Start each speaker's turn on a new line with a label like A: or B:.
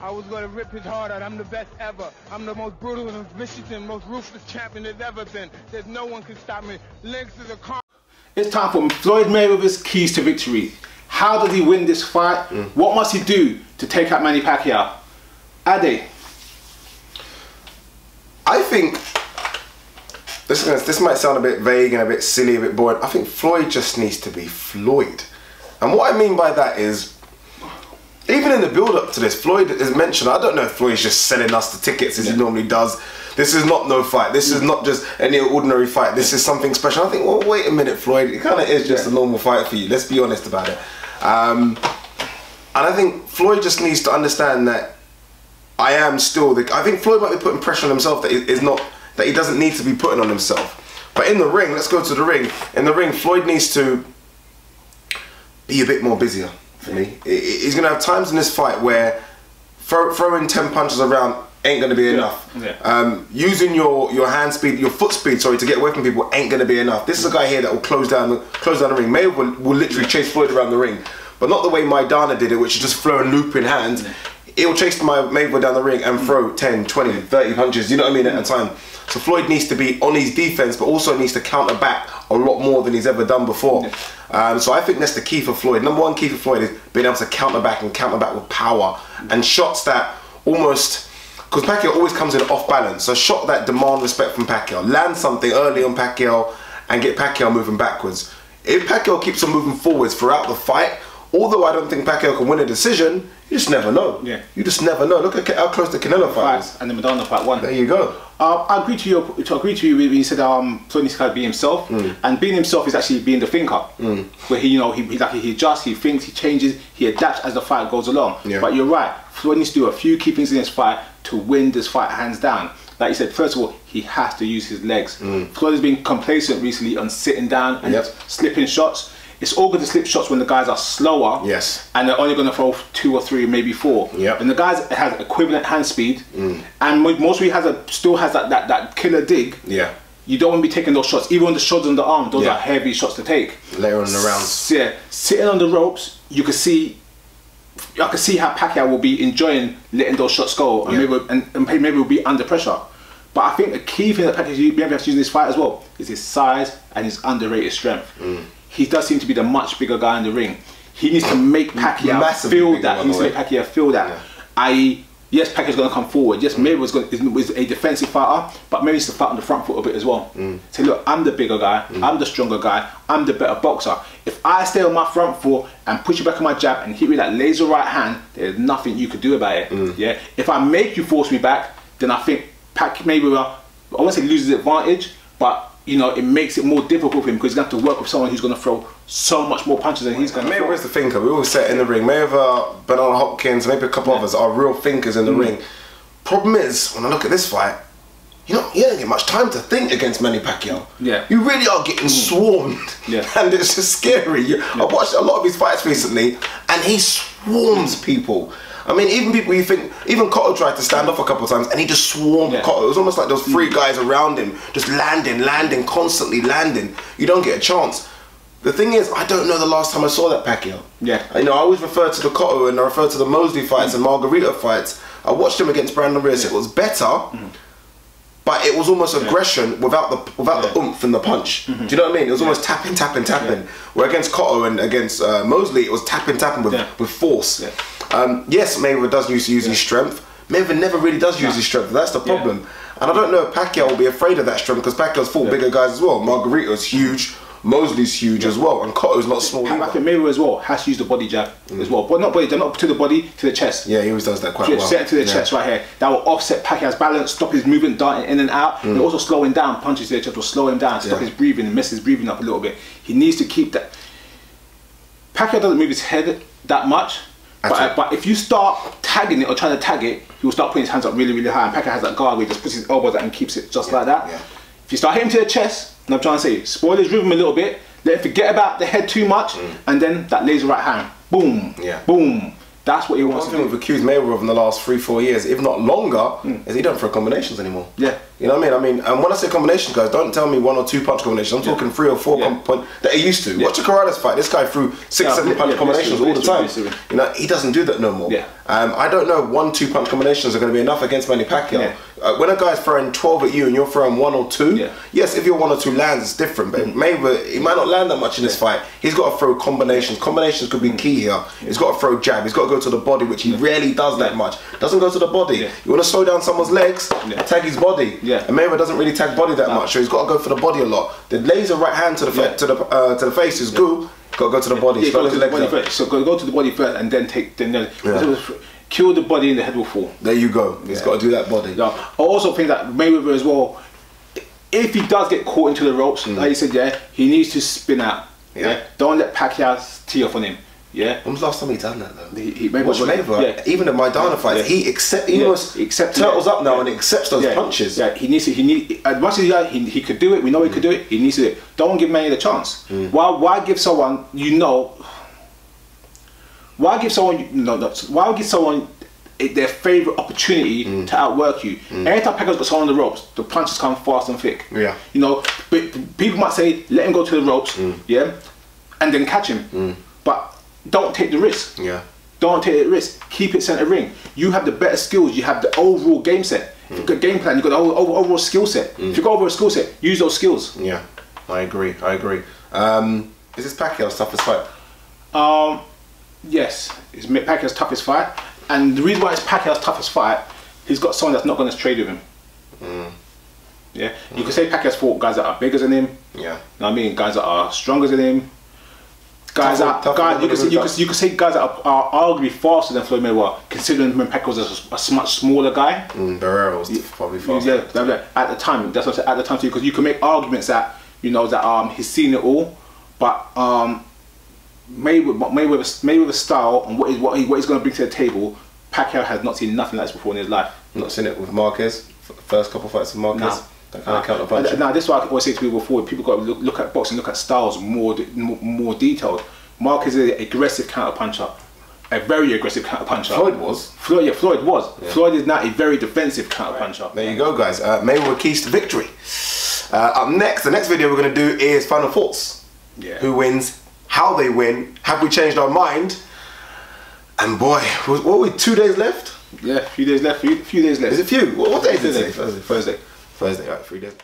A: I was going to rip his heart out. I'm the best ever. I'm the most brutal and vicious and most ruthless champion there's ever been. There's no one can stop me. Links to the car.
B: It's time for Floyd Mayweather's keys to victory. How does he win this fight? What must he do to take out Manny Pacquiao? Ade.
C: I think this might sound a bit vague and a bit silly, a bit boring. I think Floyd just needs to be Floyd. And what I mean by that is, even in the build-up to this, Floyd is mentioned, I don't know if Floyd's just selling us the tickets as he normally does. This is not no fight. This is not just any ordinary fight. This is something special. I think, well, wait a minute, Floyd. It kind of is just a normal fight for you. Let's be honest about it. And I think Floyd just needs to understand that I am still I think Floyd might be putting pressure on himself that he doesn't need to be putting on himself. But in the ring, let's go to the ring. In the ring, Floyd needs to be a bit more busier. For me, he's gonna have times in this fight where throwing 10 punches around ain't gonna be enough. Using your hand speed, your foot speed, sorry, to get away from people ain't gonna be enough. This is a guy here that will close down the ring. Mayweather will literally chase Floyd around the ring, but not the way Maidana did it, which is just throw and loop in hands. He'll chase Mayweather down the ring and throw 10, 20, 30 punches, you know what I mean, at a time. So Floyd needs to be on his defense, but also needs to counter back a lot more than he's ever done before. So I think that's the key for Floyd. Number one key for Floyd is being able to counter back and counter back with power and shots that almost, because Pacquiao always comes in off balance. So a shot that demand respect from Pacquiao, land something early on Pacquiao and get Pacquiao moving backwards. If Pacquiao keeps on moving forwards throughout the fight, although I don't think Pacquiao can win a decision, you just never know. You just never know. Look at how close the Canelo fight was.
B: And the Madonna fight won.
C: There you go.
B: I agree to you when you said Floyd needs to be himself, and being himself is actually being the thinker, where he adjusts, he thinks, he changes, he adapts as the fight goes along. But you're right, Floyd needs to do a few key things in this fight to win this fight hands down. Like you said, first of all, he has to use his legs. Floyd has been complacent recently on sitting down and slipping shots. It's all good to slip shots when the guys are slower, and they're only going to throw 2 or 3, maybe 4. And the guys have equivalent hand speed, and most of he still has that killer dig. You don't want to be taking those shots, even on the shoulders and the arm. Those are heavy shots to take.
C: Later on in the rounds.
B: Yeah, sitting on the ropes, I can see how Pacquiao will be enjoying letting those shots go, and maybe will be under pressure. But I think the key thing that Pacquiao has to use in this fight as well is his size and his underrated strength. He does seem to be the much bigger guy in the ring. He needs to make Pacquiao feel that. He needs to make Pacquiao feel that. I.e., yes, Pacquiao's going to come forward. Yes, Mayweather is a defensive fighter, but Mayweather needs to fight on the front foot a bit as well. Say, look, I'm the bigger guy. I'm the stronger guy. I'm the better boxer. If I stay on my front foot and push you back on my jab and hit you with that laser right hand, there's nothing you could do about it. Yeah. If I make you force me back, then I think Mayweather, I won't say loses advantage, but you know, it makes it more difficult for him because he's going to have to work with someone who's going to throw so much more punches than he's going to throw.
C: Mayweather's the thinker. We always say it in the ring. Mayweather, Bernard Hopkins, maybe a couple others are real thinkers in the ring. Problem is, when I look at this fight, you don't get much time to think against Manny Pacquiao. You really are getting swarmed. And it's just scary. I've watched a lot of his fights recently and he swarms people. I mean, even people you think, even Cotto tried to stand off a couple of times and he just swarmed Cotto. It was almost like those 3 guys around him, just landing, constantly landing. You don't get a chance. The thing is, I don't know the last time I saw that Pacquiao. You know, I always refer to the Cotto and I refer to the Mosley fights and Margarita fights. I watched him against Brandon Reyes. It was better, but it was almost aggression without the oomph and the punch. Do you know what I mean? It was almost tapping. Where against Cotto and against Mosley, it was tapping with force. Yes, Mayweather does use his strength. Mayweather never really does use his strength. That's the problem. And I don't know if Pacquiao will be afraid of that strength because Pacquiao's fought bigger guys as well. Margarita's huge, Mosley's huge as well, and Cotto's not small either.
B: I think Mayweather as well has to use the body jab as well, but not to the body, to the chest.
C: Yeah, he always does that quite well.
B: Set to the chest right here. That will offset Pacquiao's balance, stop his movement, darting in and out, and also slow him down. Punches to the chest will slow him down, stop his breathing, and mess his breathing up a little bit. He needs to keep that. Pacquiao doesn't move his head that much. But if you start tagging it or trying to tag it, he will start putting his hands up really, really high. And Pacquiao has that guard where he just puts his elbows out and keeps it just like that. If you start hitting to the chest, and I'm trying to say, spoil his rhythm a little bit, let him forget about the head too much, and then that laser right hand, boom, boom. That's what he wants to do.
C: One thing we've accused Mayweather of in the last 3-4 years, if not longer, is he don't throw combinations anymore.
B: Yeah.
C: You know what I mean? And when I say combinations, guys, don't tell me 1 or 2 punch combinations. I'm talking 3 or 4 that he used to. Watch a Corrales fight. This guy threw 6-7 punch combinations all the time. You know, he doesn't do that no more.
B: Yeah.
C: I don't know 1-2 punch combinations are going to be enough against Manny Pacquiao. When a guy's throwing 12 at you and you're throwing 1 or 2, yes, if your 1 or 2 lands, it's different. But Mayweather, he might not land that much in this fight. He's got to throw combinations. Combinations could be key here. He's got to throw jab. He's got to go to the body, which he rarely does that much. Doesn't go to the body. You want to slow down someone's legs, tag his body. And Mayweather doesn't really tag body that much, so he's got to go for the body a lot. The laser right hand to the face is good. Got to go to the body.
B: Go to the body first. So go to the body first, and then kill the body, and the head will fall.
C: There you go. He's got to do that body.
B: I also think that Mayweather as well, if he does get caught into the ropes, like you said, he needs to spin out. Don't let Pacquiao tee off on him.
C: When was the last time he done that though?
B: Mayweather,
C: even the Maidana fight, he accepts turtles up now and accepts those punches.
B: He needs to. As much as he could do it, we know he could do it. He needs to do it. Don't give Manny the chance. Why give someone Why give someone their favourite opportunity to outwork you? Anytime Pacquiao's got someone on the ropes, the punches come fast and thick. You know, but people might say let him go to the ropes, and then catch him. But don't take the risk. Don't take the risk. Keep it centre ring. You have the better skills. You have the overall game set. You've got game plan. You've got the overall skill set. If you've got overall skill set, use those skills.
C: I agree. Is this Pacquiao's toughest fight?
B: Yes, it's Pacquiao's toughest fight. And the reason why it's Pacquiao's toughest fight, he's got someone that's not going to trade with him. You could say Pacquiao's fought guys that are bigger than him. You know what I mean? Guys that are stronger than him. You could say guys that are arguably faster than Floyd Mayweather, considering when Pacquiao was a much smaller guy.
C: Barrera was probably faster.
B: At the time, that's what I said. At the time, because you can make arguments that he's seen it all, but Mayweather's style and what he's going to bring to the table, Pacquiao has not seen nothing like this before in his life.
C: Not seen it with Marquez. First couple fights with Marquez.
B: Now, this is what I always say to people before. People got to look at boxing, look at styles more detailed. Marquez is an aggressive counter puncher, a very aggressive counter puncher.
C: Floyd was.
B: Floyd was. Floyd is now a very defensive counter puncher.
C: There you go, guys. Mayweather keys to victory. Up next, the next video we're going to do is final thoughts. Who wins? How they win? Have we changed our mind? And boy, what were we? 2 days left?
B: Yeah, a few days left. Few days left.
C: Is it few? What day is it?
B: Thursday.
C: Thursday. All right, 3 days.